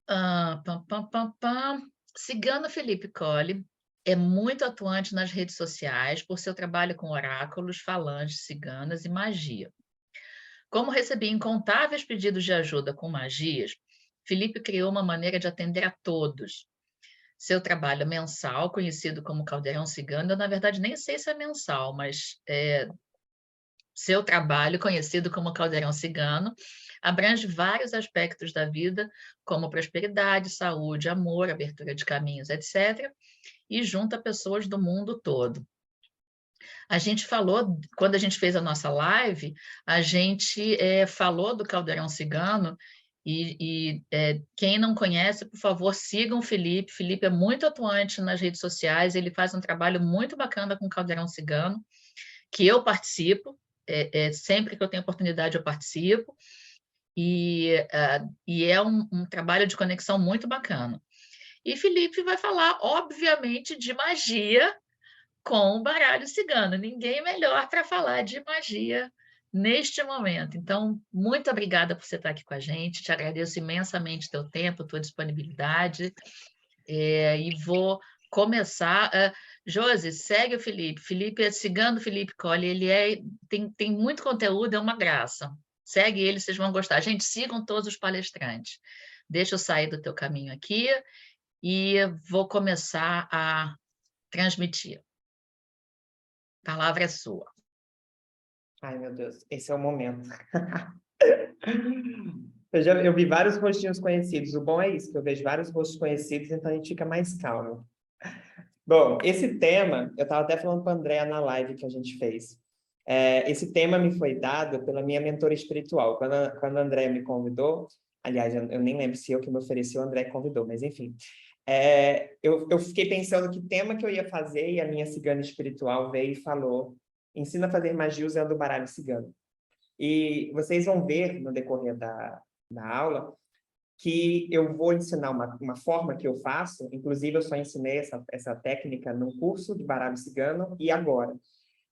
Pam, pam, pam, pam. Cigano Felipe Colli é muito atuante nas redes sociais por seu trabalho com oráculos, falanges, ciganas e magia. Como recebia incontáveis pedidos de ajuda com magias, Felipe criou uma maneira de atender a todos. Seu trabalho mensal, conhecido como Caldeirão Cigano, eu na verdade nem sei se é mensal, mas seu trabalho, conhecido como Caldeirão Cigano, abrange vários aspectos da vida, como prosperidade, saúde, amor, abertura de caminhos, etc., e junta pessoas do mundo todo. A gente falou, quando a gente fez a nossa live, a gente falou do Caldeirão Cigano, quem não conhece, por favor, sigam o Felipe. Felipe é muito atuante nas redes sociais, ele faz um trabalho muito bacana com o Caldeirão Cigano, que eu participo, sempre que eu tenho oportunidade eu participo, e é um trabalho de conexão muito bacana. E Felipe vai falar, obviamente, de magia com o baralho cigano. Ninguém melhor para falar de magia neste momento. Então, muito obrigada por você estar aqui com a gente. Te agradeço imensamente teu tempo, tua disponibilidade. E vou começar. Josi, segue o Felipe. Felipe é cigano Felipe Colli. Ele tem muito conteúdo, é uma graça. Segue ele, vocês vão gostar. Gente, sigam todos os palestrantes. Deixa eu sair do teu caminho aqui e vou começar a transmitir. A palavra é sua. Ai, meu Deus, esse é o momento. Eu vi vários rostinhos conhecidos. O bom é isso, que eu vejo vários rostos conhecidos, então a gente fica mais calmo. Bom, esse tema, eu estava até falando para a Andréa na live que a gente fez. Esse tema me foi dado pela minha mentora espiritual. Quando a Andréa me convidou, aliás, eu nem lembro se eu que me ofereci ou a Andréa que convidou, mas enfim. Eu fiquei pensando que tema que eu ia fazer e a minha cigana espiritual veio e falou: ensina a fazer magia usando o baralho cigano. E vocês vão ver no decorrer da aula que eu vou ensinar uma forma que eu faço, inclusive eu só ensinei essa técnica num curso de baralho cigano e agora,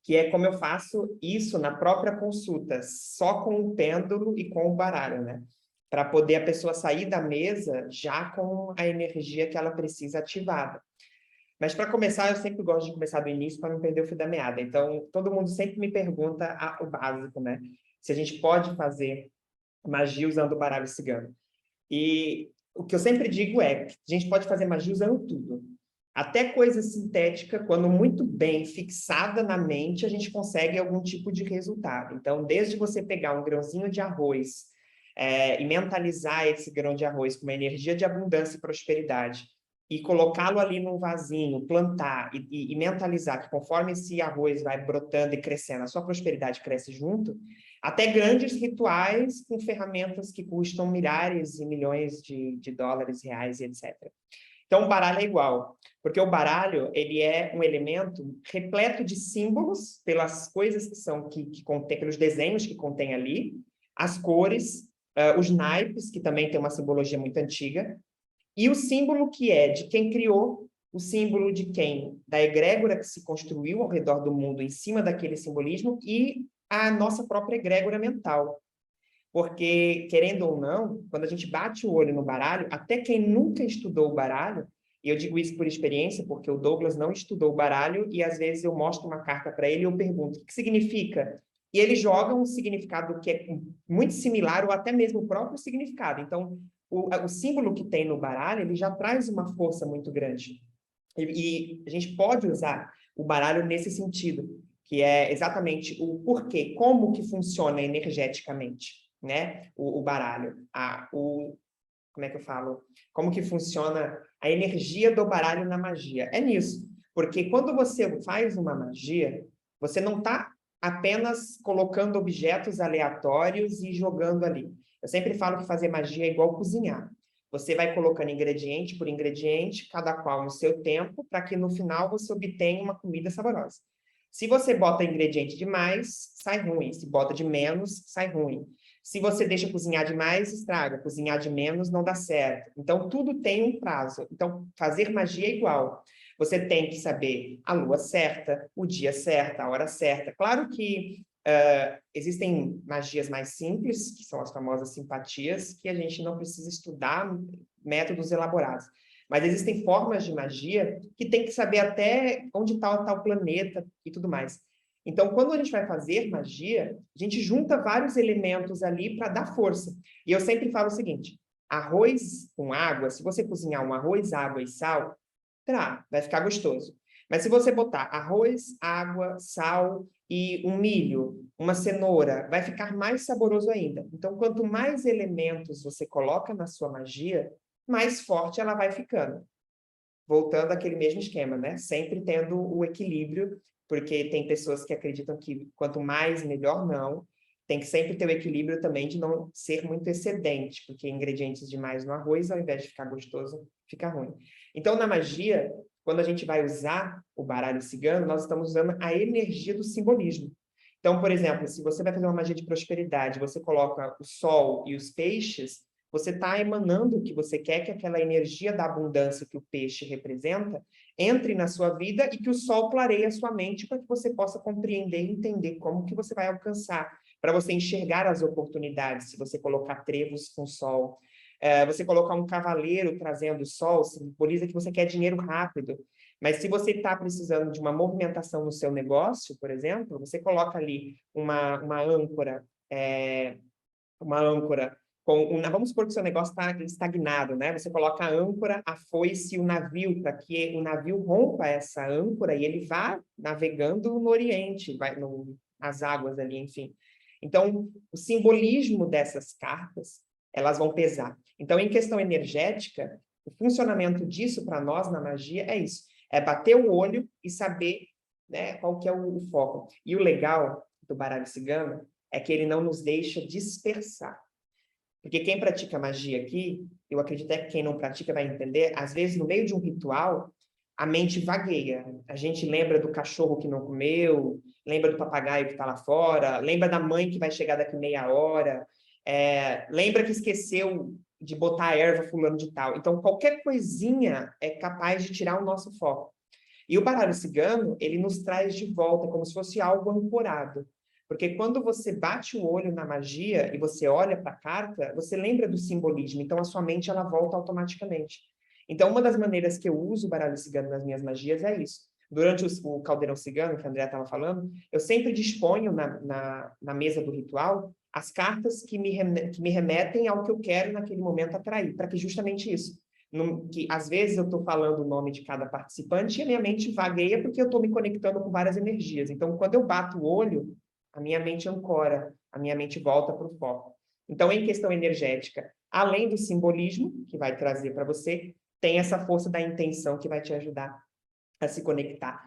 que é como eu faço isso na própria consulta, só com o pêndulo e com o baralho, né? Para poder a pessoa sair da mesa já com a energia que ela precisa ativada. Mas para começar, eu sempre gosto de começar do início para não perder o fio da meada. Então, todo mundo sempre me pergunta o básico, né? Se a gente pode fazer magia usando o baralho cigano. E o que eu sempre digo é que a gente pode fazer magia usando tudo. Até coisa sintética, quando muito bem fixada na mente, a gente consegue algum tipo de resultado. Então, desde você pegar um grãozinho de arroz e mentalizar esse grão de arroz com uma energia de abundância e prosperidade, e colocá-lo ali num vasinho, plantar e mentalizar que conforme esse arroz vai brotando e crescendo, a sua prosperidade cresce junto, até grandes rituais com ferramentas que custam milhares e milhões de dólares, reais e etc. Então, o baralho é igual, porque o baralho ele é um elemento repleto de símbolos pelas coisas que contém, pelos desenhos que contém ali, as cores, os naipes, que também tem uma simbologia muito antiga, e o símbolo que é de quem criou, o símbolo de quem, da egrégora que se construiu ao redor do mundo em cima daquele simbolismo e a nossa própria egrégora mental. Porque, querendo ou não, quando a gente bate o olho no baralho, até quem nunca estudou o baralho, e eu digo isso por experiência, porque o Douglas não estudou o baralho, e às vezes eu mostro uma carta para ele e eu pergunto, o que significa? E ele joga um significado que é muito similar, ou até mesmo o próprio significado. Então, o símbolo que tem no baralho, ele já traz uma força muito grande. E a gente pode usar o baralho nesse sentido, que é exatamente o porquê, como que funciona energeticamente, né? O baralho. Como é que eu falo? Como que funciona a energia do baralho na magia? É nisso. Porque quando você faz uma magia, você não está apenas colocando objetos aleatórios e jogando ali. Eu sempre falo que fazer magia é igual cozinhar. Você vai colocando ingrediente por ingrediente, cada qual no seu tempo, para que no final você obtenha uma comida saborosa. Se você bota ingrediente demais, sai ruim. Se bota de menos, sai ruim. Se você deixa cozinhar demais, estraga. Cozinhar de menos, não dá certo. Então, tudo tem um prazo. Então, fazer magia é igual. Você tem que saber a lua certa, o dia certo, a hora certa. Claro que existem magias mais simples, que são as famosas simpatias, que a gente não precisa estudar métodos elaborados. Mas existem formas de magia que tem que saber até onde está o tal planeta e tudo mais. Então, quando a gente vai fazer magia, a gente junta vários elementos ali para dar força. E eu sempre falo o seguinte, arroz com água, se você cozinhar um arroz, água e sal, vai ficar gostoso. Mas se você botar arroz, água, sal e um milho, uma cenoura, vai ficar mais saboroso ainda. Então, quanto mais elementos você coloca na sua magia, mais forte ela vai ficando. Voltando àquele mesmo esquema, né? Sempre tendo o equilíbrio, porque tem pessoas que acreditam que quanto mais, melhor não. Tem que sempre ter o equilíbrio também de não ser muito excedente, porque ingredientes demais no arroz, ao invés de ficar gostoso, fica ruim. Então, na magia, quando a gente vai usar o baralho cigano, nós estamos usando a energia do simbolismo. Então, por exemplo, se você vai fazer uma magia de prosperidade, você coloca o sol e os peixes, você está emanando o que você quer que aquela energia da abundância que o peixe representa entre na sua vida e que o sol clareie a sua mente para que você possa compreender e entender como que você vai alcançar, para você enxergar as oportunidades, se você colocar trevos com sol. Você colocar um cavaleiro trazendo sol, simboliza que você quer dinheiro rápido. Mas se você está precisando de uma movimentação no seu negócio, por exemplo, você coloca ali uma âncora, vamos supor que o seu negócio está estagnado, né? Você coloca a âncora, a foice e o navio, para que o navio rompa essa âncora e ele vá navegando no Oriente, nas águas ali, enfim. Então, o simbolismo dessas cartas, elas vão pesar. Então, em questão energética, o funcionamento disso para nós na magia é isso, é bater o olho e saber, né, qual que é o foco. E o legal do baralho cigano é que ele não nos deixa dispersar. Porque quem pratica magia aqui, eu acredito que quem não pratica vai entender, às vezes no meio de um ritual, a mente vagueia. A gente lembra do cachorro que não comeu, lembra do papagaio que está lá fora, lembra da mãe que vai chegar daqui meia hora, lembra que esqueceu de botar a erva fulano de tal. Então, qualquer coisinha é capaz de tirar o nosso foco. E o baralho cigano, ele nos traz de volta, como se fosse algo ancorado. Porque quando você bate o olho na magia e você olha para a carta, você lembra do simbolismo, então a sua mente ela volta automaticamente. Então, uma das maneiras que eu uso o baralho cigano nas minhas magias é isso. Durante o caldeirão cigano, que a Andrea estava falando, eu sempre disponho na mesa do ritual as cartas que me remetem ao que eu quero naquele momento atrair, para que justamente isso. Que às vezes eu estou falando o nome de cada participante e a minha mente vagueia porque eu estou me conectando com várias energias. Então, quando eu bato o olho, a minha mente ancora, a minha mente volta para o foco. Então, em questão energética, além do simbolismo que vai trazer para você, tem essa força da intenção que vai te ajudar a se conectar.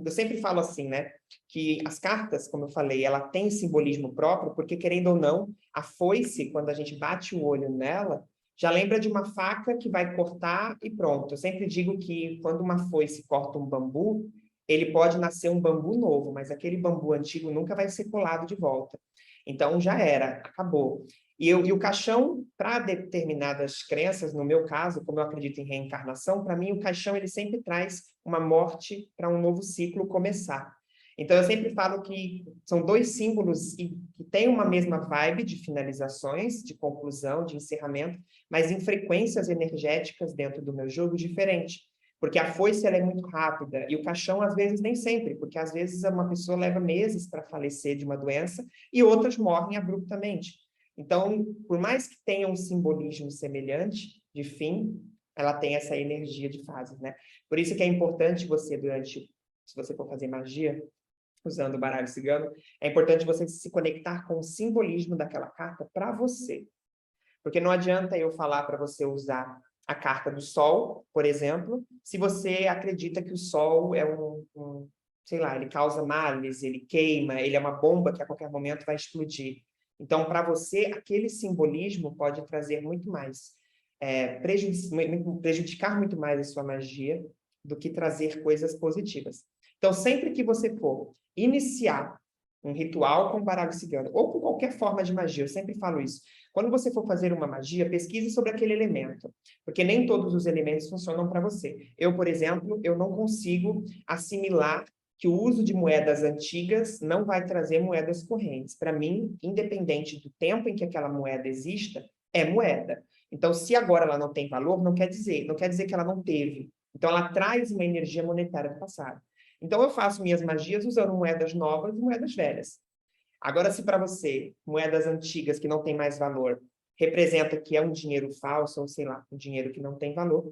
Eu sempre falo assim, né, que as cartas, como eu falei, ela tem simbolismo próprio, porque querendo ou não, a foice, quando a gente bate o olho nela, já lembra de uma faca que vai cortar e pronto. Eu sempre digo que quando uma foice corta um bambu, ele pode nascer um bambu novo, mas aquele bambu antigo nunca vai ser colado de volta. Então, já era, acabou. E o caixão, para determinadas crenças, no meu caso, como eu acredito em reencarnação, para mim o caixão ele sempre traz uma morte para um novo ciclo começar. Então, eu sempre falo que são dois símbolos que têm uma mesma vibe de finalizações, de conclusão, de encerramento, mas em frequências energéticas dentro do meu jogo diferente. Porque a foice ela é muito rápida e o caixão, às vezes, nem sempre, porque às vezes uma pessoa leva meses para falecer de uma doença e outras morrem abruptamente. Então, por mais que tenha um simbolismo semelhante de fim, ela tem essa energia de fases, né? Por isso que é importante você, se você for fazer magia, usando o baralho cigano, é importante você se conectar com o simbolismo daquela carta para você. Porque não adianta eu falar para você usar a carta do Sol, por exemplo, se você acredita que o Sol é sei lá, ele causa males, ele queima, ele é uma bomba que a qualquer momento vai explodir. Então, para você, aquele simbolismo pode trazer muito mais, prejudicar muito mais a sua magia do que trazer coisas positivas. Então, sempre que você for iniciar um ritual com baralho cigano, ou com qualquer forma de magia, eu sempre falo isso. Quando você for fazer uma magia, pesquise sobre aquele elemento, porque nem todos os elementos funcionam para você. Eu, por exemplo, eu não consigo assimilar que o uso de moedas antigas não vai trazer moedas correntes. Para mim, independente do tempo em que aquela moeda exista, é moeda. Então, se agora ela não tem valor, não quer dizer que ela não teve. Então, ela traz uma energia monetária do passado. Então, eu faço minhas magias usando moedas novas e moedas velhas. Agora, se para você, moedas antigas que não têm mais valor, representa que é um dinheiro falso, ou sei lá, um dinheiro que não tem valor,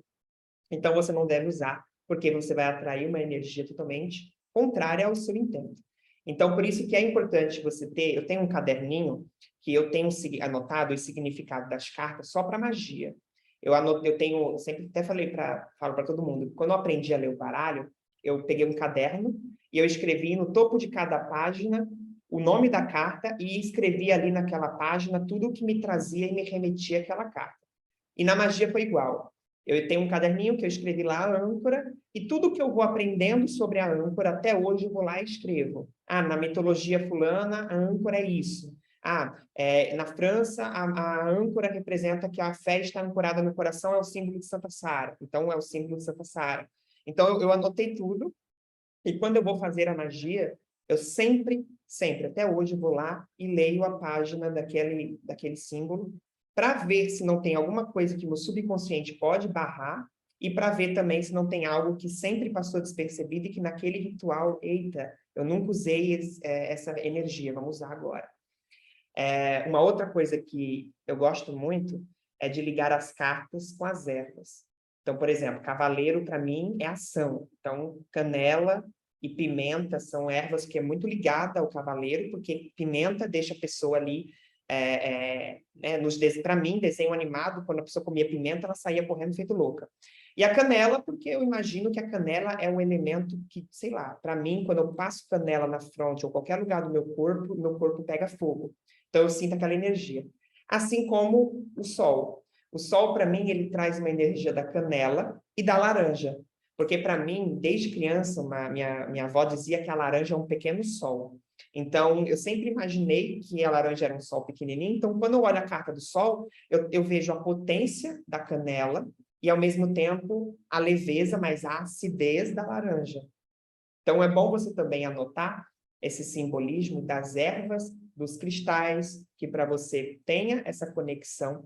então você não deve usar, porque você vai atrair uma energia totalmente contrária ao seu intento. Então, por isso que é importante você ter... Eu tenho um caderninho que eu tenho anotado o significado das cartas só para magia. Eu sempre até falo para todo mundo, quando eu aprendi a ler o baralho, eu peguei um caderno e eu escrevi no topo de cada página o nome da carta e escrevi ali naquela página tudo o que me trazia e me remetia àquela carta. E na magia foi igual. Eu tenho um caderninho que eu escrevi lá, a âncora, e tudo que eu vou aprendendo sobre a âncora, até hoje eu vou lá e escrevo. Ah, na mitologia fulana, a âncora é isso. Ah, na França, a âncora representa que a fé está ancorada no coração, é o símbolo de Santa Sara. Então, é o símbolo de Santa Sara. Então, eu anotei tudo, e quando eu vou fazer a magia, eu sempre, até hoje, vou lá e leio a página daquele símbolo, para ver se não tem alguma coisa que o meu subconsciente pode barrar, e para ver também se não tem algo que sempre passou despercebido e que naquele ritual, eita, eu nunca usei essa energia, vamos usar agora. Uma outra coisa que eu gosto muito é de ligar as cartas com as ervas. Então, por exemplo, cavaleiro, para mim, é ação. Então, canela e pimenta são ervas que é muito ligada ao cavaleiro, porque pimenta deixa a pessoa ali... para mim, desenho animado, quando a pessoa comia pimenta, ela saía correndo feito louca. E a canela, porque eu imagino que a canela é um elemento que, sei lá, para mim, quando eu passo canela na fronte ou qualquer lugar do meu corpo pega fogo. Então, eu sinto aquela energia. Assim como o sol. O sol, para mim, ele traz uma energia da canela e da laranja. Porque, para mim, desde criança, minha avó dizia que a laranja é um pequeno sol. Então, eu sempre imaginei que a laranja era um sol pequenininho. Então, quando eu olho a carta do sol, eu vejo a potência da canela e, ao mesmo tempo, a leveza, mas a acidez da laranja. Então, é bom você também anotar esse simbolismo das ervas, dos cristais, que para você tenha essa conexão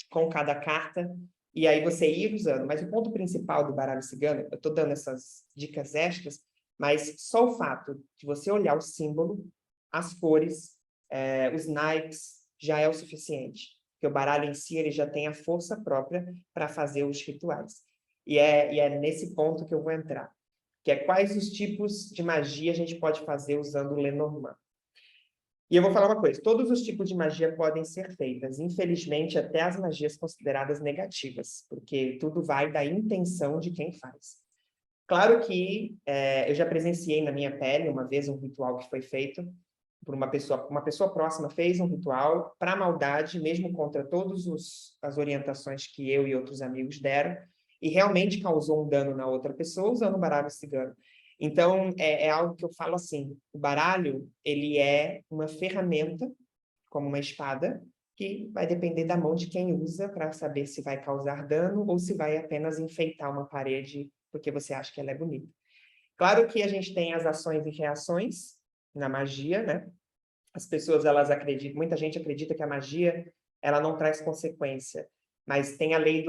com cada carta, e aí você ir usando. Mas o ponto principal do baralho cigano, eu estou dando essas dicas extras, mas só o fato de você olhar o símbolo, as cores, os naipes, já é o suficiente. Porque o baralho em si ele já tem a força própria para fazer os rituais. E é nesse ponto que eu vou entrar, que é quais os tipos de magia a gente pode fazer usando o Lenormand. E eu vou falar uma coisa, todos os tipos de magia podem ser feitas, infelizmente até as magias consideradas negativas, porque tudo vai da intenção de quem faz. Claro que eu já presenciei na minha pele uma vez um ritual que foi feito por uma pessoa próxima fez um ritual para maldade, mesmo contra todas as orientações que eu e outros amigos deram, e realmente causou um dano na outra pessoa usando o baralho cigano. Então, é algo que eu falo assim, o baralho, ele é uma ferramenta, como uma espada, que vai depender da mão de quem usa para saber se vai causar dano ou se vai apenas enfeitar uma parede porque você acha que ela é bonita. Claro que a gente tem as ações e reações na magia, né? As pessoas, elas acreditam, muita gente acredita que a magia, ela não traz consequência, mas tem a lei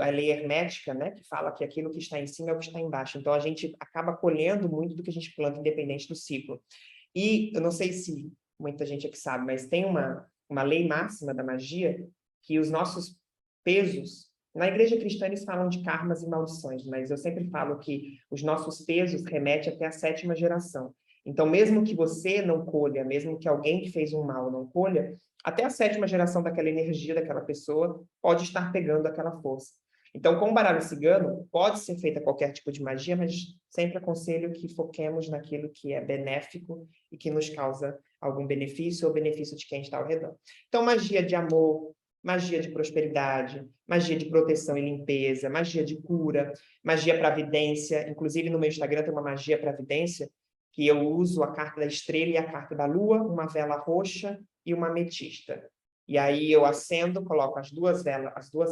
a lei hermética, né, que fala que aquilo que está em cima é o que está embaixo. Então, a gente acaba colhendo muito do que a gente planta, independente do ciclo. E eu não sei se muita gente aqui sabe, mas tem uma lei máxima da magia, que os nossos pesos, na igreja cristã eles falam de karmas e maldições, mas eu sempre falo que os nossos pesos remetem até a 7ª geração. Então, mesmo que você não colha, mesmo que alguém que fez um mal não colha, até a 7ª geração daquela energia daquela pessoa pode estar pegando aquela força. Então, com o baralho cigano, pode ser feita qualquer tipo de magia, mas sempre aconselho que foquemos naquilo que é benéfico e que nos causa algum benefício ou benefício de quem está ao redor. Então, magia de amor, magia de prosperidade, magia de proteção e limpeza, magia de cura, magia para vidência. Inclusive, no meu Instagram tem uma magia para vidência, que eu uso a carta da estrela e a carta da lua, uma vela roxa e uma ametista. E aí eu acendo, coloco as duas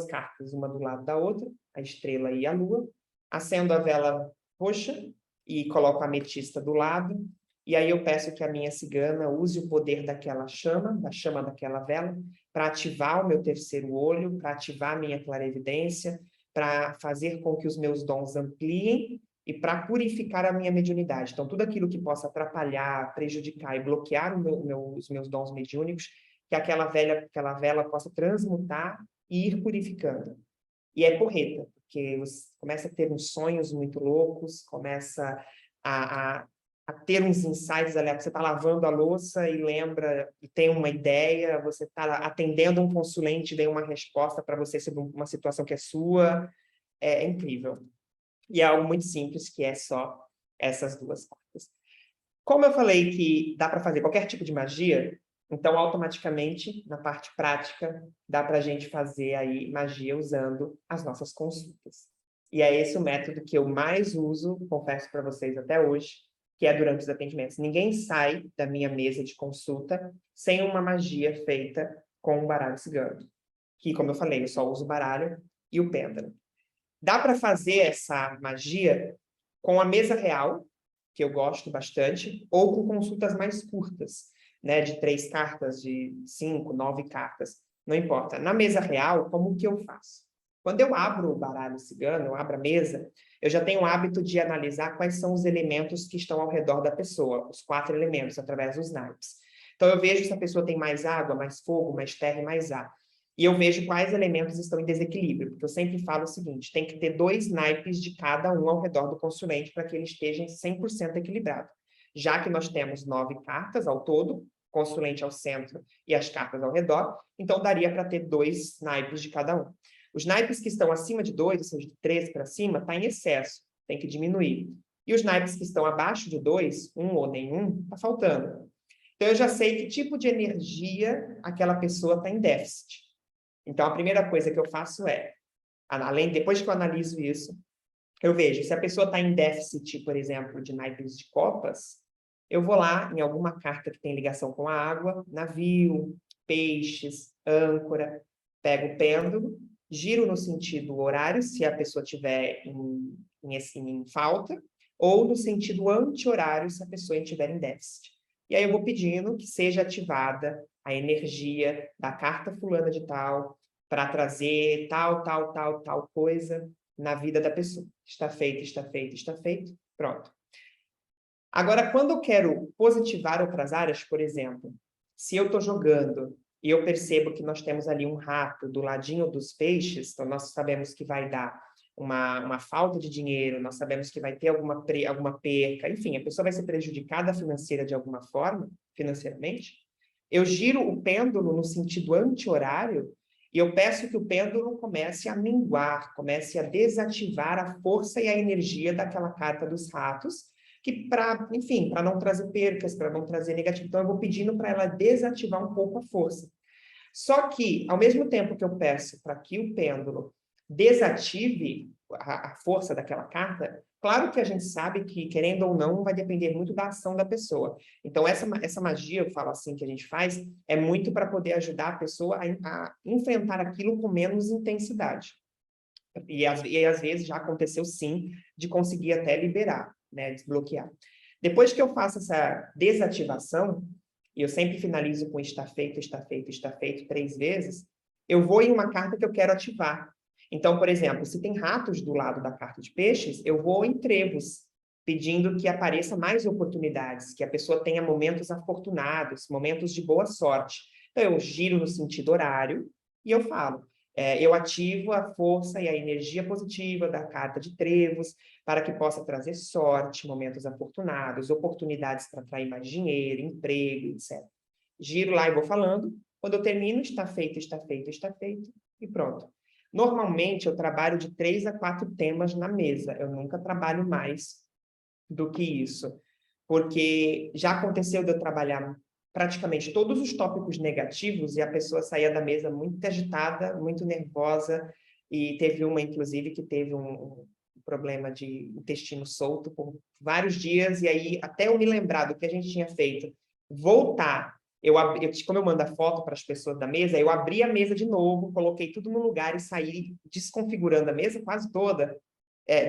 cartas, uma do lado da outra, a estrela e a lua, acendo a vela roxa e coloco a ametista do lado, e aí eu peço que a minha cigana use o poder daquela chama, da chama daquela vela, para ativar o meu terceiro olho, para ativar a minha clarevidência, para fazer com que os meus dons ampliem e para purificar a minha mediunidade. Então, tudo aquilo que possa atrapalhar, prejudicar e bloquear os meus dons mediúnicos, que aquela vela possa transmutar e ir purificando. E é porreta, porque você começa a ter uns sonhos muito loucos, começa a ter uns insights ali, você está lavando a louça e lembra, e tem uma ideia, você está atendendo um consulente, vem uma resposta para você sobre uma situação que é sua, é incrível. E é algo muito simples, que é só essas duas cartas. Como eu falei que dá para fazer qualquer tipo de magia, então, automaticamente, na parte prática, dá para a gente fazer aí magia usando as nossas consultas. E é esse o método que eu mais uso, confesso para vocês até hoje, que é durante os atendimentos. Ninguém sai da minha mesa de consulta sem uma magia feita com o baralho cigano. Que, como eu falei, eu só uso o baralho e o pêndulo. Dá para fazer essa magia com a mesa real, que eu gosto bastante, ou com consultas mais curtas, né, de 3 cartas, de 5, 9 cartas, não importa. Na mesa real, como que eu faço? Quando eu abro o baralho cigano, eu abro a mesa, eu já tenho o hábito de analisar quais são os elementos que estão ao redor da pessoa, os 4 elementos, através dos naipes. Então, eu vejo se a pessoa tem mais água, mais fogo, mais terra e mais ar. E eu vejo quais elementos estão em desequilíbrio, porque eu sempre falo o seguinte, tem que ter 2 naipes de cada um ao redor do consulente para que ele esteja 100% equilibrado. Já que nós temos 9 cartas ao todo, consulente ao centro e as cartas ao redor, então daria para ter 2 naipes de cada um. Os naipes que estão acima de 2, ou seja, de 3 para cima, está em excesso, tem que diminuir. E os naipes que estão abaixo de 2, 1 ou nenhum, está faltando. Então eu já sei que tipo de energia aquela pessoa está em déficit. Então, a primeira coisa que eu faço é, depois que eu analiso isso, eu vejo se a pessoa está em déficit, por exemplo, de naipes de copas, eu vou lá em alguma carta que tem ligação com a água, navio, peixes, âncora, pego o pêndulo, giro no sentido horário, se a pessoa estiver em falta, ou no sentido anti-horário, se a pessoa estiver em déficit. E aí eu vou pedindo que seja ativada a energia da carta fulana de tal, para trazer tal coisa na vida da pessoa. Está feito, está feito, está feito, pronto. Agora, quando eu quero positivar outras áreas, por exemplo, se eu estou jogando e eu percebo que nós temos ali um rato do ladinho dos peixes, então nós sabemos que vai dar uma falta de dinheiro, nós sabemos que vai ter alguma perca, enfim, a pessoa vai ser prejudicada financeira de alguma forma, financeiramente, eu giro o pêndulo no sentido anti-horário e eu peço que o pêndulo comece a minguar, comece a desativar a força e a energia daquela carta dos ratos, que enfim, para não trazer percas, para não trazer negativo. Então, eu vou pedindo para ela desativar um pouco a força. Só que, ao mesmo tempo que eu peço para que o pêndulo desative a força daquela carta, claro que a gente sabe que, querendo ou não, vai depender muito da ação da pessoa. Então, essa magia, eu falo assim, que a gente faz, é muito para poder ajudar a pessoa a enfrentar aquilo com menos intensidade. E às vezes já aconteceu, sim, de conseguir até liberar, né, desbloquear. Depois que eu faço essa desativação, e eu sempre finalizo com está feito, está feito, está feito 3 vezes, eu vou em uma carta que eu quero ativar. Então, por exemplo, se tem ratos do lado da carta de peixes, eu vou em trevos, pedindo que apareça mais oportunidades, que a pessoa tenha momentos afortunados, momentos de boa sorte. Então, eu giro no sentido horário e eu falo, eu ativo a força e a energia positiva da carta de trevos para que possa trazer sorte, momentos afortunados, oportunidades para atrair mais dinheiro, emprego, etc. Giro lá e vou falando. Quando eu termino, está feito, está feito, está feito, e pronto. Normalmente, eu trabalho de 3 a 4 temas na mesa. Eu nunca trabalho mais do que isso. Porque já aconteceu de eu trabalhar praticamente todos os tópicos negativos e a pessoa saía da mesa muito agitada, muito nervosa, e teve uma, inclusive, que teve um problema de intestino solto por vários dias, e aí, até eu me lembrar do que a gente tinha feito, voltar, como eu mando a foto para as pessoas da mesa, eu abri a mesa de novo, coloquei tudo no lugar e saí desconfigurando a mesa quase toda,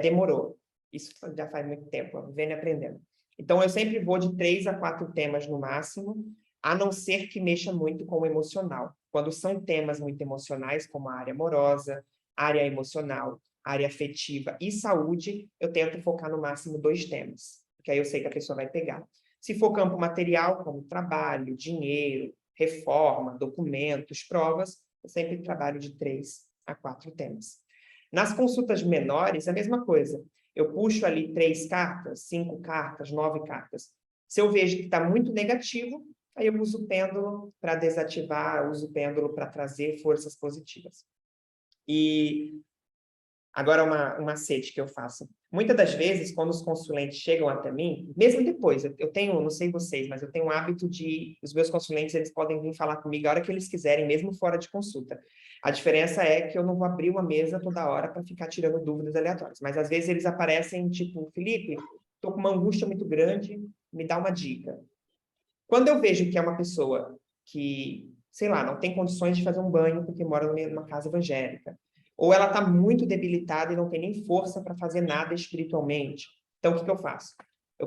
demorou. Isso já faz muito tempo, vivendo e aprendendo. Então, eu sempre vou de 3 a 4 temas no máximo, a não ser que mexa muito com o emocional. Quando são temas muito emocionais, como a área amorosa, área emocional, área afetiva e saúde, eu tento focar no máximo 2 temas, porque aí eu sei que a pessoa vai pegar. Se for campo material, como trabalho, dinheiro, reforma, documentos, provas, eu sempre trabalho de 3 a 4 temas. Nas consultas menores, é a mesma coisa. Eu puxo ali 3 cartas, 5 cartas, 9 cartas. Se eu vejo que está muito negativo, aí eu uso o pêndulo para desativar, uso o pêndulo para trazer forças positivas. E agora um macete que eu faço. Muitas das vezes, quando os consulentes chegam até mim, mesmo depois, eu tenho, não sei vocês, mas eu tenho um hábito de, os meus consulentes, eles podem vir falar comigo a hora que eles quiserem, mesmo fora de consulta. A diferença é que eu não vou abrir uma mesa toda hora para ficar tirando dúvidas aleatórias. Mas às vezes eles aparecem tipo, Felipe, estou com uma angústia muito grande, me dá uma dica. Quando eu vejo que é uma pessoa que, sei lá, não tem condições de fazer um banho porque mora numa casa evangélica, ou ela está muito debilitada e não tem nem força para fazer nada espiritualmente, então o que eu faço?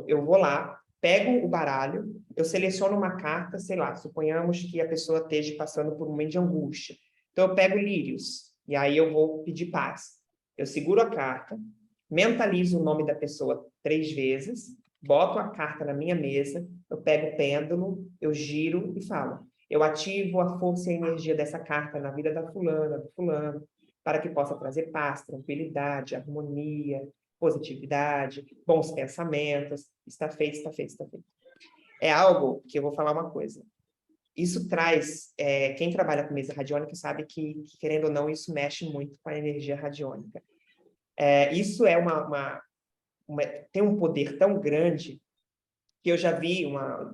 Eu vou lá, pego o baralho, eu seleciono uma carta, sei lá, suponhamos que a pessoa esteja passando por um momento de angústia. Então eu pego lírios, e aí eu vou pedir paz. Eu seguro a carta, mentalizo o nome da pessoa 3 vezes, boto a carta na minha mesa, eu pego o pêndulo, eu giro e falo. Eu ativo a força e a energia dessa carta na vida da fulana, do fulano, para que possa trazer paz, tranquilidade, harmonia, positividade, bons pensamentos. Está feito, está feito, está feito. É algo que eu vou falar uma coisa. Isso traz, quem trabalha com mesa radiônica sabe que, querendo ou não, isso mexe muito com a energia radiônica. Isso é tem um poder tão grande que eu já vi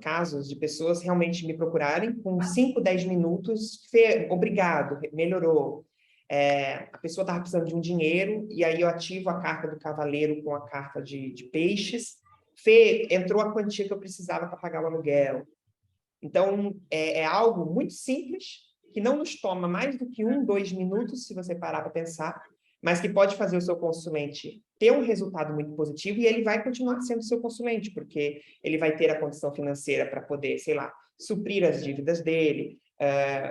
casos de pessoas realmente me procurarem com 5, 10 minutos, obrigado, melhorou. A pessoa estava precisando de um dinheiro, e aí eu ativo a carta do cavaleiro com a carta de peixes, entrou a quantia que eu precisava para pagar o aluguel. Então, é algo muito simples, que não nos toma mais do que 1, 2 minutos, se você parar para pensar, mas que pode fazer o seu consulente ter um resultado muito positivo, e ele vai continuar sendo seu consulente, porque ele vai ter a condição financeira para poder, sei lá, suprir as dívidas dele,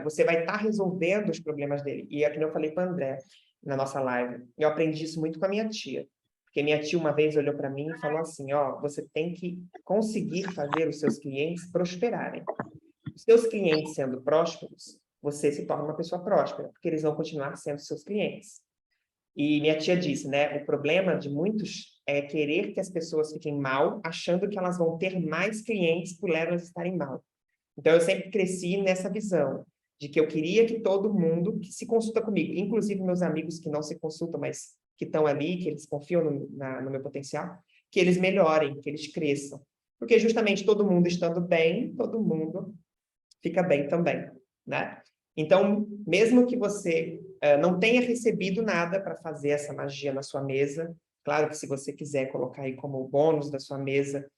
você vai estar resolvendo os problemas dele. E é que eu falei para o André, na nossa live, eu aprendi isso muito com a minha tia. Porque minha tia uma vez olhou para mim e falou assim, ó, você tem que conseguir fazer os seus clientes prosperarem. Os seus clientes sendo prósperos, você se torna uma pessoa próspera, porque eles vão continuar sendo seus clientes. E minha tia disse, né, o problema de muitos é querer que as pessoas fiquem mal, achando que elas vão ter mais clientes por elas estarem mal. Então, eu sempre cresci nessa visão de que eu queria que todo mundo que se consulta comigo, inclusive meus amigos que não se consultam, mas que estão ali, que eles confiam no meu potencial, que eles melhorem, que eles cresçam. Porque justamente todo mundo estando bem, todo mundo fica bem também, né? Então, mesmo que você não tenha recebido nada para fazer essa magia na sua mesa, claro que se você quiser colocar aí como bônus da sua mesa,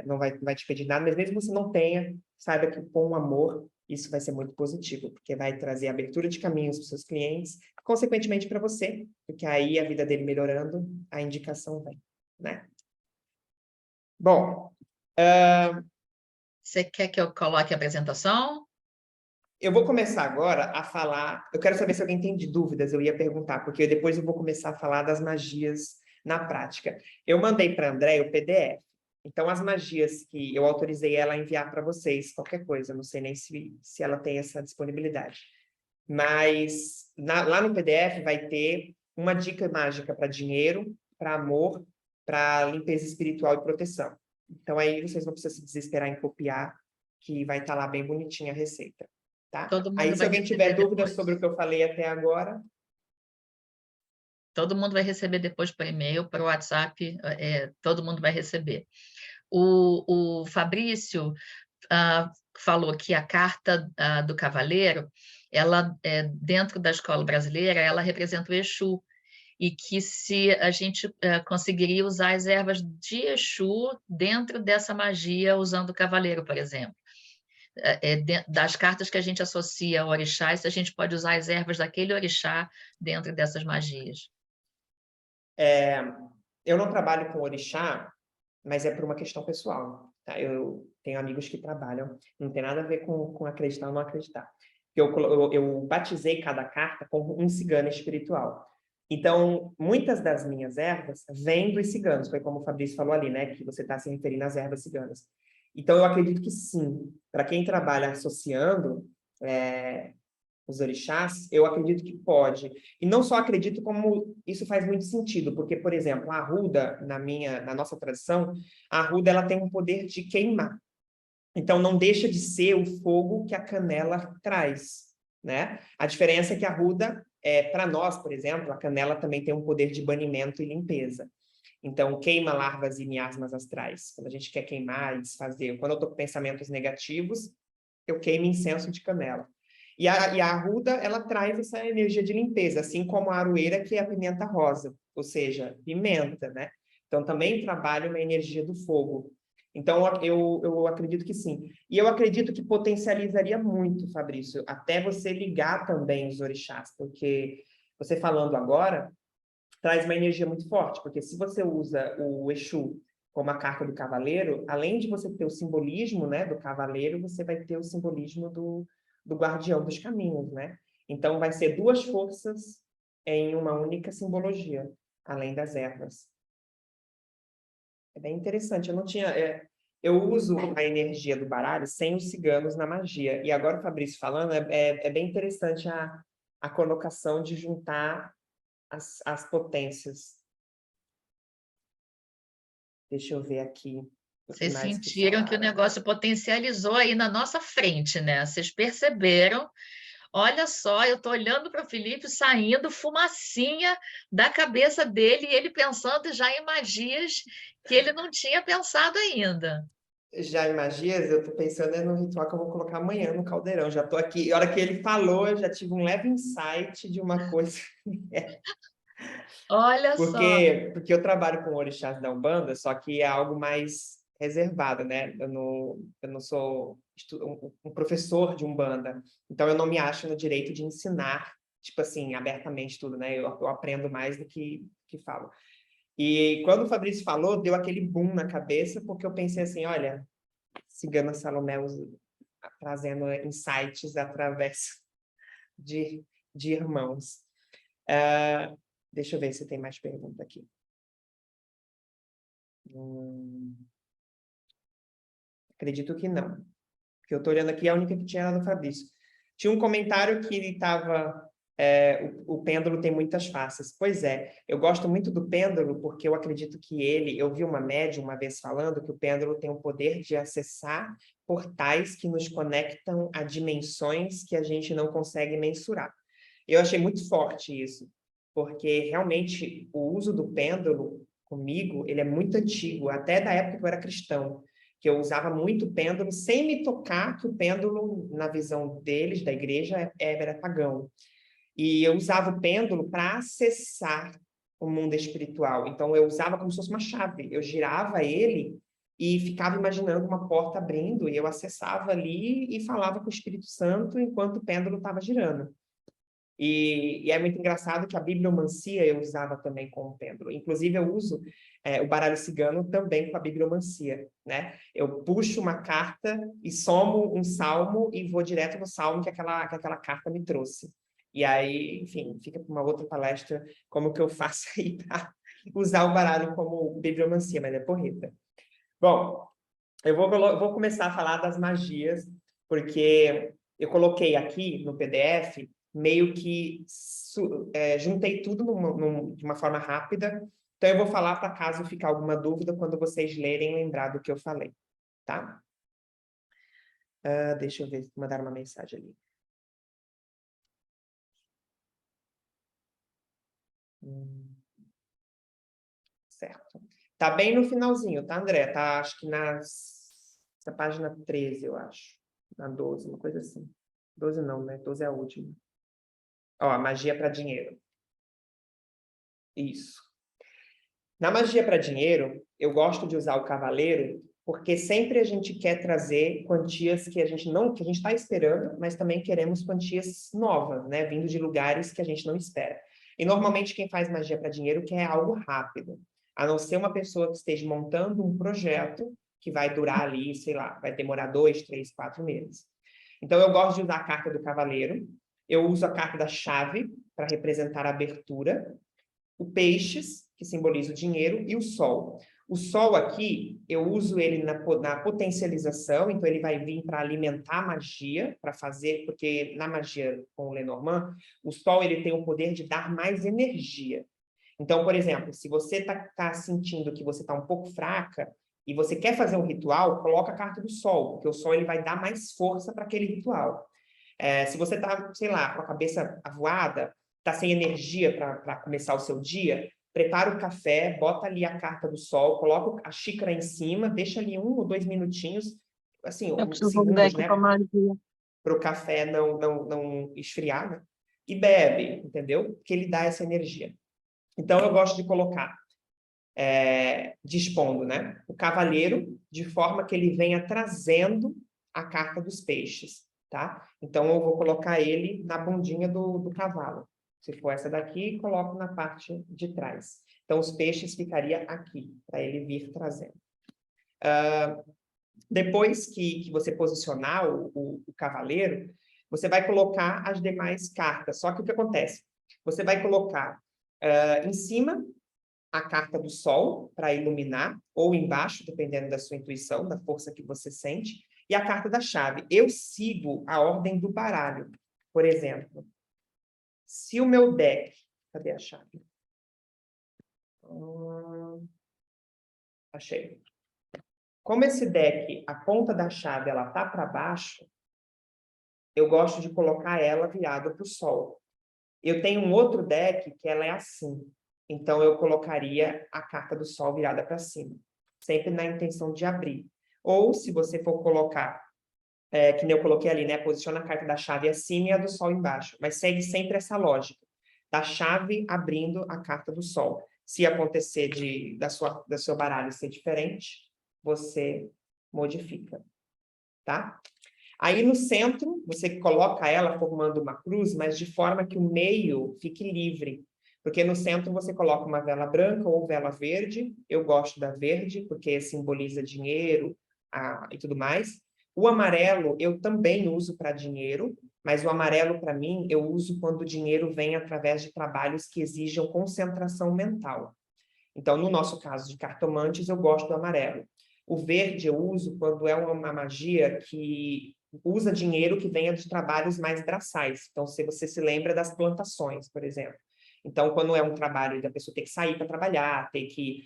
não vai te pedir nada, mas mesmo que você não tenha, saiba que com amor isso vai ser muito positivo, porque vai trazer abertura de caminhos para os seus clientes, consequentemente para você, porque aí a vida dele melhorando, a indicação vem, né? Bom, Você quer que eu coloque a apresentação? eu vou começar agora a falar. Eu quero saber se alguém tem dúvidas, eu ia perguntar, porque depois eu vou começar a falar das magias na prática. Eu mandei para a André o PDF. Então, as magias que eu autorizei ela a enviar para vocês, qualquer coisa, não sei nem se ela tem essa disponibilidade. Mas lá no PDF vai ter uma dica mágica para dinheiro, para amor, para limpeza espiritual e proteção. Então, aí vocês não precisam se desesperar em copiar, que vai estar lá bem bonitinha a receita. Tá? Todo Aí, mundo se vai alguém tiver receber dúvidas depois. sobre o que eu falei até agora... Todo mundo vai receber depois por e-mail, por WhatsApp, todo mundo vai receber. O Fabrício falou que a carta do cavaleiro, ela, dentro da escola brasileira, ela representa o Exu, e que se a gente conseguiria usar as ervas de Exu dentro dessa magia, usando o cavaleiro, por exemplo. Das cartas que a gente associa ao orixá, se a gente pode usar as ervas daquele orixá dentro dessas magias. Eu não trabalho com orixá, mas é por uma questão pessoal, tá? Eu tenho amigos que trabalham, não tem nada a ver com acreditar ou não acreditar. Eu batizei cada carta com um cigano espiritual. Então, muitas das minhas ervas vêm dos ciganos, foi como o Fabrício falou ali, né, que você está se referindo às ervas ciganas. Então, eu acredito que sim, para quem trabalha associando os orixás, eu acredito que pode. E não só acredito, como isso faz muito sentido, porque, por exemplo, a arruda, na nossa tradição, a arruda ela tem um poder de queimar. Então, não deixa de ser o fogo que a canela traz, né? A diferença é que a arruda, para nós, por exemplo, a canela também tem um poder de banimento e limpeza. Então, queima larvas e miasmas astrais. Quando a gente quer queimar e desfazer. Quando eu estou com pensamentos negativos, eu queimo incenso de canela. E a arruda, ela traz essa energia de limpeza, assim como a aroeira, que é a pimenta rosa, ou seja, pimenta, né? Então, também trabalha uma energia do fogo. Então, eu acredito que sim. E eu acredito que potencializaria muito, Fabrício, até você ligar também os orixás, porque você falando agora, traz uma energia muito forte, porque se você usa o Exu como a carta do cavaleiro, além de você ter o simbolismo, né, do cavaleiro, você vai ter o simbolismo do guardião dos caminhos, né? Então, vai ser duas forças em uma única simbologia, além das ervas. É bem interessante. Eu não tinha... eu uso a energia do baralho sem os ciganos na magia. E agora o Fabrício falando, é bem interessante a colocação de juntar as potências. Deixa eu ver aqui o que Vocês mais que sentiram que o falaram. negócio potencializou aí na nossa frente, né? Vocês perceberam? Olha só, eu estou olhando para o Felipe saindo fumacinha da cabeça dele e ele pensando já em magias que ele não tinha pensado ainda. Já em magias, eu estou pensando no ritual que eu vou colocar amanhã no caldeirão. Já estou aqui. A hora que ele falou, eu já tive um leve insight de uma coisa. Olha só. Porque eu trabalho com orixás da Umbanda, só que é algo mais reservado, né? Eu não sou um professor de Umbanda, então eu não me acho no direito de ensinar, tipo assim, abertamente tudo, né? Eu aprendo mais do que falo. E quando o Fabrício falou, deu aquele boom na cabeça, porque eu pensei assim, olha, Cigana Salomé trazendo insights através de, de irmãos. Deixa eu ver se tem mais pergunta aqui. Acredito que não. Porque eu estou olhando aqui, a única que tinha era do Fabrício. Tinha um comentário que ele estava... o pêndulo tem muitas faces. Pois é, eu gosto muito do pêndulo porque eu acredito que eu vi uma médium uma vez falando que o pêndulo tem o poder de acessar portais que nos conectam a dimensões que a gente não consegue mensurar. Eu achei muito forte isso, porque realmente o uso do pêndulo comigo, ele é muito antigo, até da época que eu era cristão, que eu usava muito pêndulo sem me tocar que o pêndulo, na visão deles, da igreja, era pagão. E eu usava o pêndulo para acessar o mundo espiritual. Então, eu usava como se fosse uma chave. Eu girava ele e ficava imaginando uma porta abrindo, e eu acessava ali e falava com o Espírito Santo enquanto o pêndulo estava girando. E é muito engraçado que a bibliomancia eu usava também como pêndulo. Inclusive, eu uso o baralho cigano também com a bibliomancia, né? Eu puxo uma carta e somo um salmo e vou direto no salmo que aquela carta me trouxe. E aí, enfim, fica para uma outra palestra como que eu faço aí para usar o baralho como bibliomancia, mas é porreta. Bom, eu vou começar a falar das magias, porque eu coloquei aqui no PDF, meio que juntei tudo de uma forma rápida. Então, eu vou falar para caso ficar alguma dúvida, quando vocês lerem, lembrar do que eu falei, tá? Deixa eu ver, mandar uma mensagem ali. Certo. Tá bem no finalzinho, tá, André? Tá, acho que na página 13, eu acho. Na 12, uma coisa assim. 12 não, né? 12 é a última. Ó, a magia para dinheiro. Isso. Na magia para dinheiro, eu gosto de usar o cavaleiro, porque sempre a gente quer trazer quantias que a gente está esperando, mas também queremos quantias novas, né? Vindo de lugares que a gente não espera. E normalmente quem faz magia para dinheiro quer algo rápido. a não ser uma pessoa que esteja montando um projeto que vai durar ali, sei lá, vai demorar 2, 3, 4 meses. Então, eu gosto de usar a carta do cavaleiro, eu uso a carta da chave para representar a abertura, o peixes, que simboliza o dinheiro, e o sol. O sol aqui, eu uso ele na potencialização, então ele vai vir para alimentar a magia, para fazer, porque na magia com o Lenormand, o sol ele tem o poder de dar mais energia. Então, por exemplo, se você tá sentindo que você está um pouco fraca e você quer fazer um ritual, coloca a carta do sol, porque o sol ele vai dar mais força para aquele ritual. Se você está, sei lá, com a cabeça avoada, está sem energia para começar o seu dia, prepara o café, bota ali a carta do sol, coloca a xícara em cima, deixa ali 1 ou 2 minutinhos, assim, Eu preciso de um segundos, deck né? para magia. Para o café não esfriar, né? E bebe, entendeu? Porque ele dá essa energia. Então, eu gosto de colocar, dispondo, né? O cavaleiro, de forma que ele venha trazendo a carta dos peixes, tá? Então, eu vou colocar ele na bundinha do cavalo. Se for essa daqui, coloco na parte de trás. Então, os peixes ficaria aqui, para ele vir trazendo. Depois que você posicionar o cavaleiro, você vai colocar as demais cartas. Só que o que acontece? Você vai colocar em cima a carta do sol, para iluminar, ou embaixo, dependendo da sua intuição, da força que você sente, e a carta da chave. Eu sigo a ordem do baralho. Por exemplo, se o meu deck... Cadê a chave? Achei. Como esse deck, a ponta da chave, ela tá para baixo, eu gosto de colocar ela virada para o sol. Eu tenho um outro deck que ela é assim. Então, eu colocaria a carta do sol virada para cima. Sempre na intenção de abrir. Ou, se você for colocar, que nem eu coloquei ali, né? Posiciona a carta da chave acima e a do sol embaixo. Mas segue sempre essa lógica. Da chave abrindo a carta do sol. Se acontecer da seu baralho ser diferente, você modifica. Tá? Aí, no centro, você coloca ela formando uma cruz, mas de forma que o meio fique livre. Porque no centro você coloca uma vela branca ou vela verde. Eu gosto da verde, porque simboliza dinheiro e tudo mais. O amarelo eu também uso para dinheiro, mas o amarelo, para mim, eu uso quando o dinheiro vem através de trabalhos que exijam concentração mental. Então, no nosso caso de cartomantes, eu gosto do amarelo. O verde eu uso quando é uma magia que usa dinheiro que venha de trabalhos mais braçais. Então, se você se lembra das plantações, por exemplo. Então, quando é um trabalho da pessoa ter que sair para trabalhar, ter que,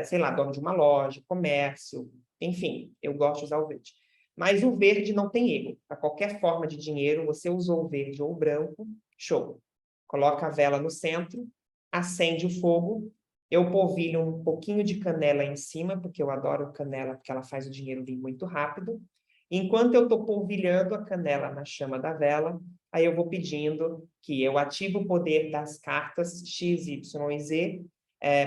sei lá, dono de uma loja, comércio, enfim, eu gosto de usar o verde. Mas o verde não tem erro. Para qualquer forma de dinheiro, você usou o verde ou o branco, show. Coloca a vela no centro, acende o fogo. Eu polvilho um pouquinho de canela em cima, porque eu adoro canela, porque ela faz o dinheiro vir muito rápido. Enquanto eu estou polvilhando a canela na chama da vela, aí eu vou pedindo que eu ative o poder das cartas X, Y e Z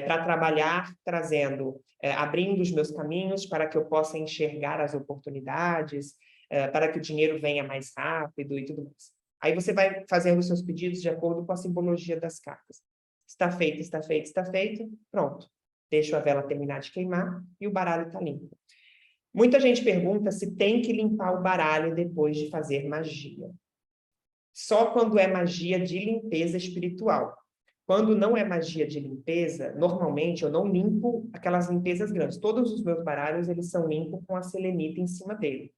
para trabalhar, trazendo, abrindo os meus caminhos para que eu possa enxergar as oportunidades, para que o dinheiro venha mais rápido e tudo mais. Aí você vai fazendo os seus pedidos de acordo com a simbologia das cartas. Está feito, está feito, está feito, pronto. Deixo a vela terminar de queimar e o baralho está limpo. Muita gente pergunta se tem que limpar o baralho depois de fazer magia. Só quando é magia de limpeza espiritual. Quando não é magia de limpeza, normalmente eu não limpo aquelas limpezas grandes. Todos os meus baralhos, eles são limpos com a selenita em cima dele.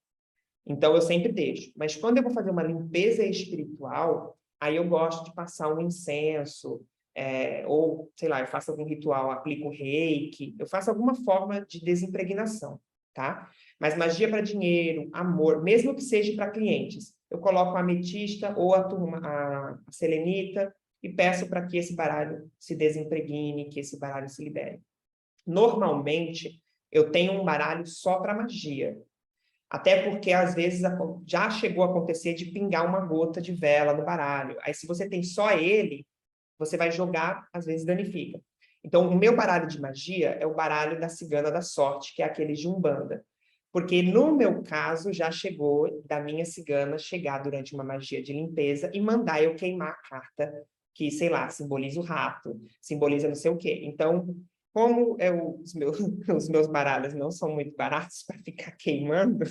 Então, eu sempre deixo. Mas quando eu vou fazer uma limpeza espiritual, aí eu gosto de passar um incenso, ou, sei lá, eu faço algum ritual, aplico reiki, eu faço alguma forma de desimpregnação, tá? Mas magia para dinheiro, amor, mesmo que seja para clientes, eu coloco a ametista ou a selenita e peço para que esse baralho se desimpregne, que esse baralho se libere. Normalmente, eu tenho um baralho só para magia. Até porque, às vezes, já chegou a acontecer de pingar uma gota de vela no baralho. Aí, se você tem só ele, você vai jogar, às vezes danifica. Então, o meu baralho de magia é o baralho da Cigana da Sorte, que é aquele de Umbanda. Porque, no meu caso, já chegou da minha cigana chegar durante uma magia de limpeza e mandar eu queimar a carta que, sei lá, simboliza o rato, simboliza não sei o quê. Então, Como os meus baralhos não são muito baratos para ficar queimando,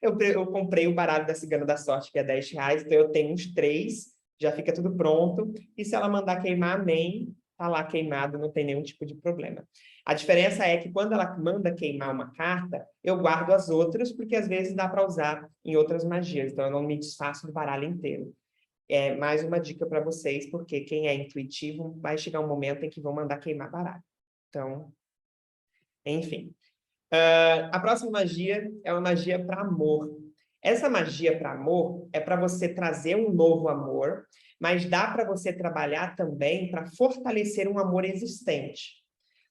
eu comprei o baralho da Cigana da Sorte, que é R$ 10, então eu tenho uns 3, já fica tudo pronto, e se ela mandar queimar, amém, tá lá queimado, não tem nenhum tipo de problema. A diferença é que quando ela manda queimar uma carta, eu guardo as outras, porque às vezes dá para usar em outras magias, então eu não me desfaço do baralho inteiro. É mais uma dica para vocês, porque quem é intuitivo vai chegar um momento em que vão mandar queimar baralho. Então, enfim. A próxima magia é uma magia para amor. Essa magia para amor é para você trazer um novo amor, mas dá para você trabalhar também para fortalecer um amor existente.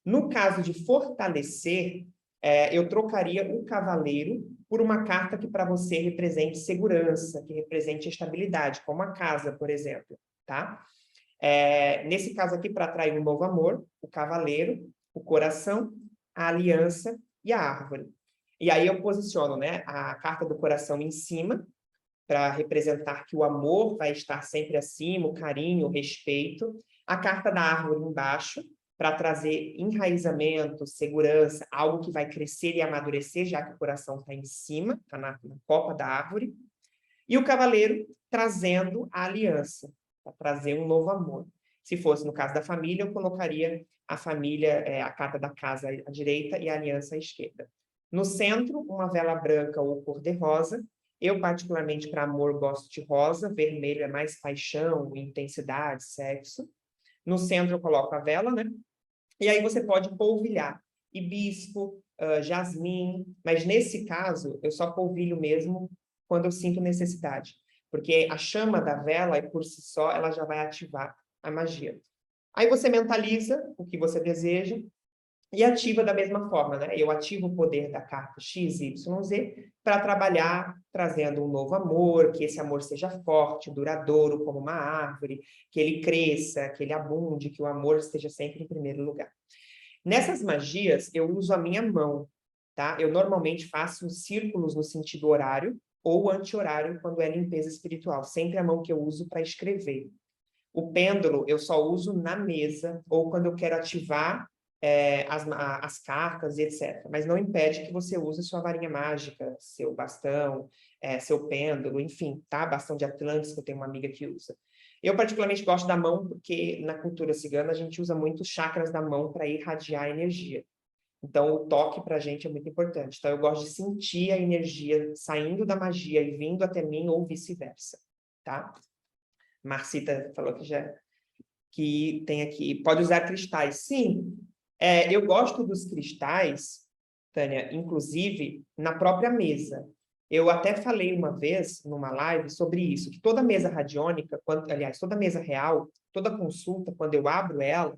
No caso de fortalecer, eu trocaria o cavaleiro por uma carta que para você represente segurança, que represente estabilidade, como a casa, por exemplo, tá? Nesse caso aqui, para atrair um novo amor, o cavaleiro, o coração, a aliança e a árvore. E aí eu posiciono, né, a carta do coração em cima, para representar que o amor vai estar sempre acima, o carinho, o respeito. A carta da árvore embaixo, para trazer enraizamento, segurança, algo que vai crescer e amadurecer, já que o coração está em cima, está na copa da árvore. E o cavaleiro trazendo a aliança, para trazer um novo amor. Se fosse no caso da família, eu colocaria a família, a carta da casa à direita e a aliança à esquerda. No centro, uma vela branca ou cor-de-rosa. Eu, particularmente, para amor, gosto de rosa. Vermelho é mais paixão, intensidade, sexo. No centro, eu coloco a vela, né? E aí você pode polvilhar hibisco, jasmim, mas nesse caso, eu só polvilho mesmo quando eu sinto necessidade. Porque a chama da vela, por si só, ela já vai ativar a magia. Aí você mentaliza o que você deseja e ativa da mesma forma, né? Eu ativo o poder da carta X, Y, Z para trabalhar trazendo um novo amor, que esse amor seja forte, duradouro, como uma árvore, que ele cresça, que ele abunde, que o amor esteja sempre em primeiro lugar. Nessas magias, eu uso a minha mão, tá? Eu normalmente faço círculos no sentido horário ou anti-horário quando é limpeza espiritual. Sempre a mão que eu uso para escrever. O pêndulo eu só uso na mesa ou quando eu quero ativar as cartas e etc. Mas não impede que você use sua varinha mágica, seu bastão, seu pêndulo, enfim, tá? Bastão de Atlantis, que eu tenho uma amiga que usa. Eu particularmente gosto da mão porque na cultura cigana a gente usa muito os chakras da mão para irradiar a energia. Então, o toque para a gente é muito importante. Então, eu gosto de sentir a energia saindo da magia e vindo até mim ou vice-versa, tá? Marcita falou que tem aqui, pode usar cristais. Sim, eu gosto dos cristais, Tânia, inclusive na própria mesa. Eu até falei uma vez, numa live, sobre isso, que toda mesa radiônica, aliás, toda mesa real, toda consulta, quando eu abro ela,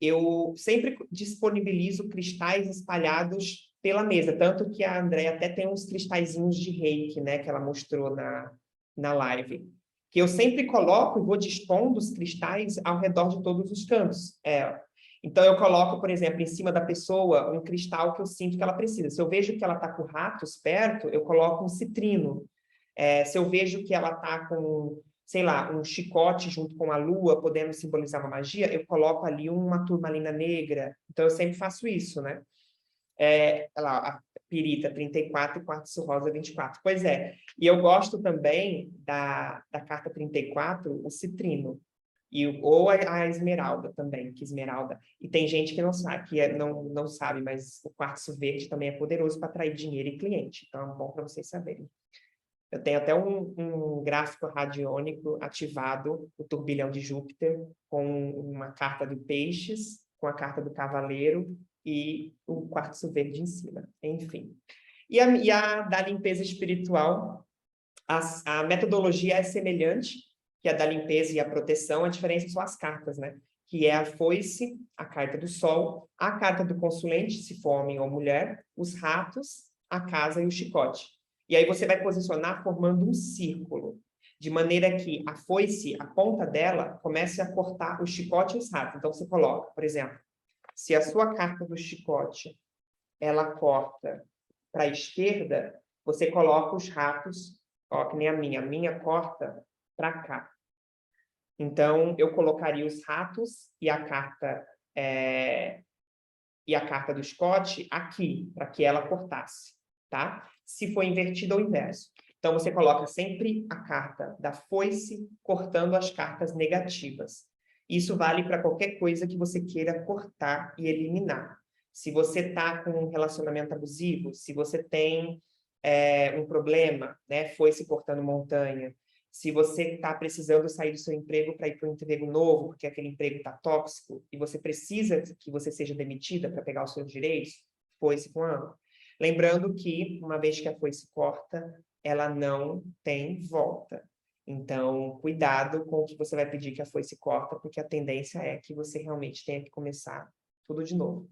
eu sempre disponibilizo cristais espalhados pela mesa, tanto que a Andréia até tem uns cristalzinhos de reiki, né, que ela mostrou na live, que eu sempre coloco e vou dispondo os cristais ao redor de todos os cantos. Então, eu coloco, por exemplo, em cima da pessoa um cristal que eu sinto que ela precisa. Se eu vejo que ela está com ratos perto, eu coloco um citrino. Se eu vejo que ela está com, sei lá, um chicote junto com a lua, podendo simbolizar uma magia, eu coloco ali uma turmalina negra. Então, eu sempre faço isso, né? Lá, a pirita 34 e quartzo rosa 24. Pois é. E eu gosto também da carta 34, o citrino. Ou a esmeralda também, que esmeralda. E tem gente que não sabe, não sabe, mas o quartzo verde também é poderoso para atrair dinheiro e cliente. Então, é bom para vocês saberem. Eu tenho até um gráfico radiônico ativado, o turbilhão de Júpiter, com uma carta do Peixes, com a carta do Cavaleiro e o quartzo verde em cima. Enfim. E a da limpeza espiritual, a metodologia é semelhante, que é a da limpeza e a proteção, a diferença são as cartas, né? Que é a foice, a carta do sol, a carta do consulente, se for homem ou mulher, os ratos, a casa e o chicote. E aí você vai posicionar formando um círculo, de maneira que a foice, a ponta dela, comece a cortar o chicote e os ratos. Então você coloca, por exemplo, se a sua carta do chicote, ela corta para a esquerda, você coloca os ratos, ó, que nem a minha corta para cá. Então, eu colocaria os ratos e a carta e a carta do Scott aqui, para que ela cortasse, tá? Se for invertido ou inverso. Então, você coloca sempre a carta da foice cortando as cartas negativas. Isso vale para qualquer coisa que você queira cortar e eliminar. Se você está com um relacionamento abusivo, se você tem um problema, né, foice cortando montanha, se você está precisando sair do seu emprego para ir para um emprego novo, porque aquele emprego está tóxico, e você precisa que você seja demitida para pegar os seus direitos, foice com ângulo. Lembrando que, uma vez que a foice corta, ela não tem volta. Então, cuidado com o que você vai pedir que a foice corta, porque a tendência é que você realmente tenha que começar tudo de novo.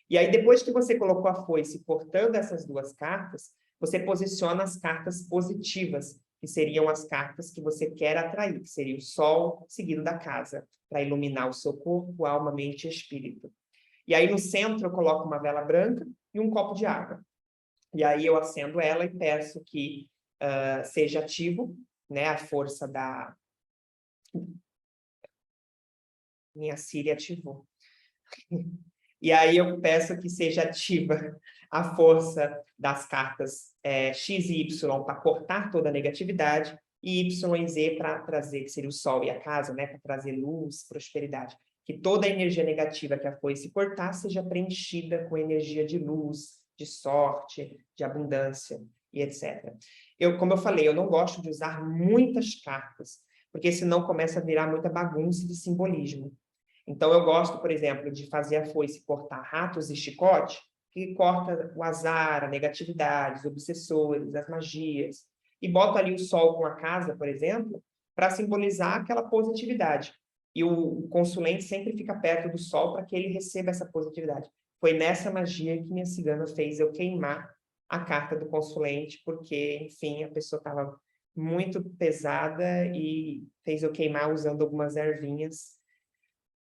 E aí, depois que você colocou a foice cortando essas duas cartas, você posiciona as cartas positivas, que seriam as cartas que você quer atrair, que seria o Sol seguido da casa, para iluminar o seu corpo, alma, mente e espírito. E aí, no centro, eu coloco uma vela branca e um copo de água. E aí, eu acendo ela e peço que seja ativo, né, a força da... Minha Siri ativou. E aí eu peço que seja ativa a força das cartas X e Y para cortar toda a negatividade e Y e Z para trazer, que seria o Sol e a casa, né, para trazer luz, prosperidade. Que toda a energia negativa que a foice cortar seja preenchida com energia de luz, de sorte, de abundância e etc. Como eu falei, eu não gosto de usar muitas cartas, porque senão começa a virar muita bagunça de simbolismo. Então, eu gosto, por exemplo, de fazer a foice cortar ratos e chicote, que corta o azar, a negatividade, os obsessores, as magias. E boto ali o sol com a casa, por exemplo, para simbolizar aquela positividade. E o consulente sempre fica perto do sol para que ele receba essa positividade. Foi nessa magia que minha cigana fez eu queimar a carta do consulente, porque, enfim, a pessoa estava muito pesada e fez eu queimar usando algumas ervinhas.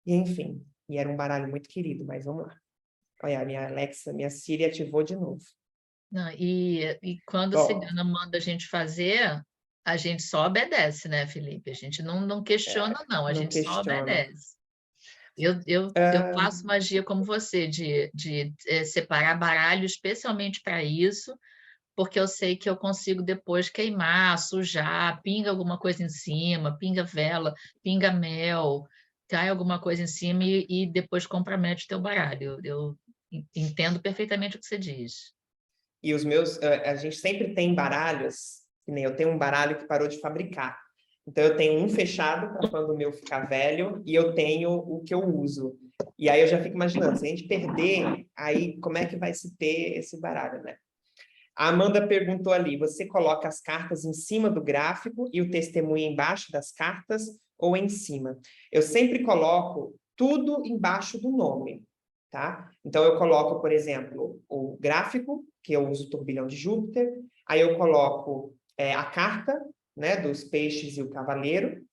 E, enfim, e era um baralho muito querido, mas vamos lá. Olha, a minha Alexa, minha Siri ativou de novo. Não, e quando a Bom, cigana manda a gente fazer, a gente só obedece, né, Felipe? A gente não questiona, não, a não gente só questiono. obedece. Eu faço magia como você, de separar baralho especialmente para isso, porque eu sei que eu consigo depois queimar, sujar, pinga alguma coisa em cima, pinga vela, pinga mel, cai alguma coisa em cima e depois compromete o teu baralho. Eu entendo perfeitamente o que você diz. E os meus, a gente sempre tem baralhos, que nem eu tenho um baralho que parou de fabricar. Então, eu tenho um fechado para quando o meu ficar velho, e eu tenho o que eu uso. E aí eu já fico imaginando, se a gente perder, aí como é que vai se ter esse baralho, né? A Amanda perguntou ali, você coloca as cartas em cima do gráfico e o testemunho embaixo das cartas ou em cima? Eu sempre coloco tudo embaixo do nome, tá? Então, eu coloco, por exemplo, o gráfico, que eu uso o turbilhão de Júpiter, aí eu coloco a carta, né, dos peixes e o cavaleiro,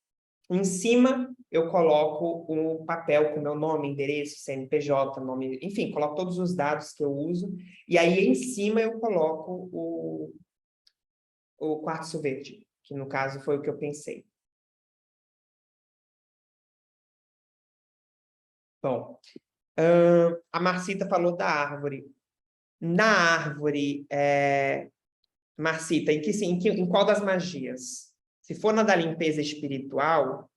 em cima, eu coloco o papel com meu nome, endereço, CNPJ, nome, enfim, coloco todos os dados que eu uso. E aí, em cima, eu coloco o quartzo verde, que no caso foi o que eu pensei. Bom, a Marcita falou da árvore. Na árvore, Marcita, em qual das magias? Se for na da limpeza espiritual,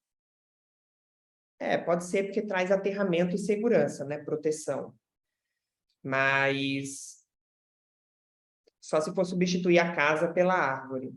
pode ser porque traz aterramento e segurança, né? Proteção. Mas só se for substituir a casa pela árvore.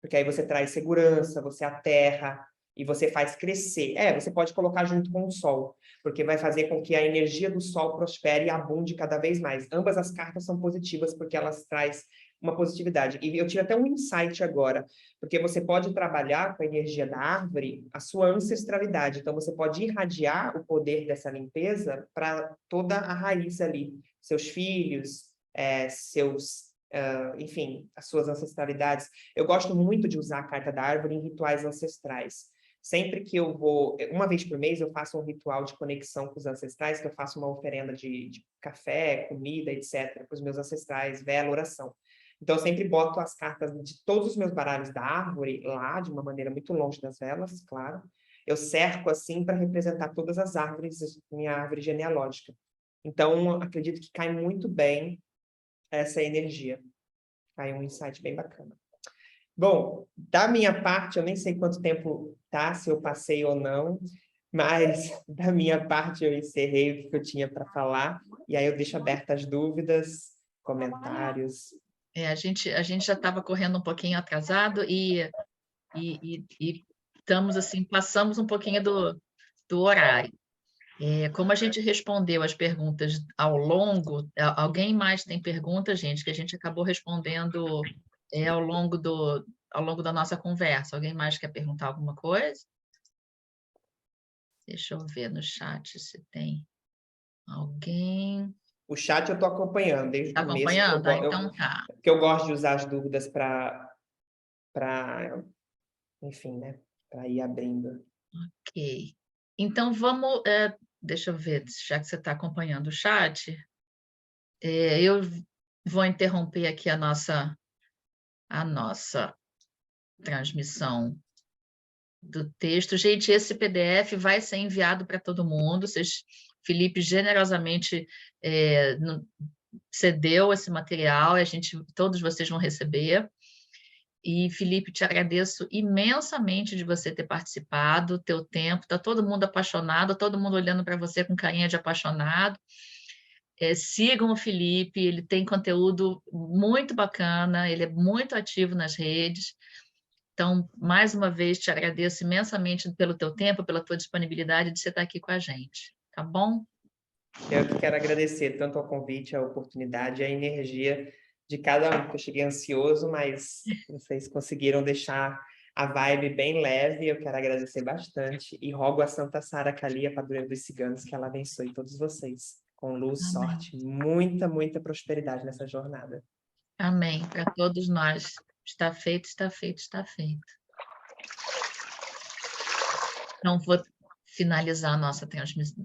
Porque aí você traz segurança, você aterra e você faz crescer. Você pode colocar junto com o sol, porque vai fazer com que a energia do sol prospere e abunde cada vez mais. Ambas as cartas são positivas porque elas trazem uma positividade. E eu tive até um insight agora, porque você pode trabalhar com a energia da árvore, a sua ancestralidade. Então, você pode irradiar o poder dessa limpeza para toda a raiz ali. Seus filhos, enfim, as suas ancestralidades. Eu gosto muito de usar a carta da árvore em rituais ancestrais. Sempre que eu vou, uma vez por mês, eu faço um ritual de conexão com os ancestrais, que eu faço uma oferenda de café, comida, etc., para os meus ancestrais, vela, oração. Então, eu sempre boto as cartas de todos os meus baralhos da árvore lá, de uma maneira muito longe das velas, claro. Eu cerco assim para representar todas as árvores, minha árvore genealógica. Então, acredito que cai muito bem essa energia. Cai um insight bem bacana. Bom, da minha parte, eu nem sei quanto tempo tá, se eu passei ou não, mas da minha parte eu encerrei o que eu tinha para falar, e aí eu deixo abertas as dúvidas, comentários. A gente já estava correndo um pouquinho atrasado e estamos assim, passamos um pouquinho do horário. Como a gente respondeu as perguntas ao longo, alguém mais tem pergunta, gente, que a gente acabou respondendo ao longo da nossa conversa. Alguém mais quer perguntar alguma coisa? Deixa eu ver no chat se tem alguém. O chat eu estou acompanhando desde o Está começo, porque acompanhando? Ah, então tá. porque eu gosto de usar as dúvidas enfim, né, para ir abrindo. Ok. Então vamos, deixa eu ver, já que você está acompanhando o chat, eu vou interromper aqui a nossa transmissão do texto. Gente, esse PDF vai ser enviado para todo mundo. Felipe generosamente cedeu esse material, todos vocês vão receber. E, Felipe, te agradeço imensamente de você ter participado, teu tempo, está todo mundo apaixonado, todo mundo olhando para você com carinha de apaixonado. Sigam o Felipe, ele tem conteúdo muito bacana, ele é muito ativo nas redes. Então, mais uma vez, te agradeço imensamente pelo teu tempo, pela tua disponibilidade de você estar aqui com a gente, tá bom? Eu que quero agradecer tanto ao convite, a oportunidade, a energia de cada um, que eu cheguei ansioso, mas vocês conseguiram deixar a vibe bem leve. Eu quero agradecer bastante e rogo a Santa Sara Kali, a padroeira dos ciganos, que ela abençoe todos vocês com luz, Amém. sorte, muita, muita prosperidade nessa jornada. Amém. Para todos nós. Está feito, está feito, está feito. Então, vou finalizar a nossa transmissão.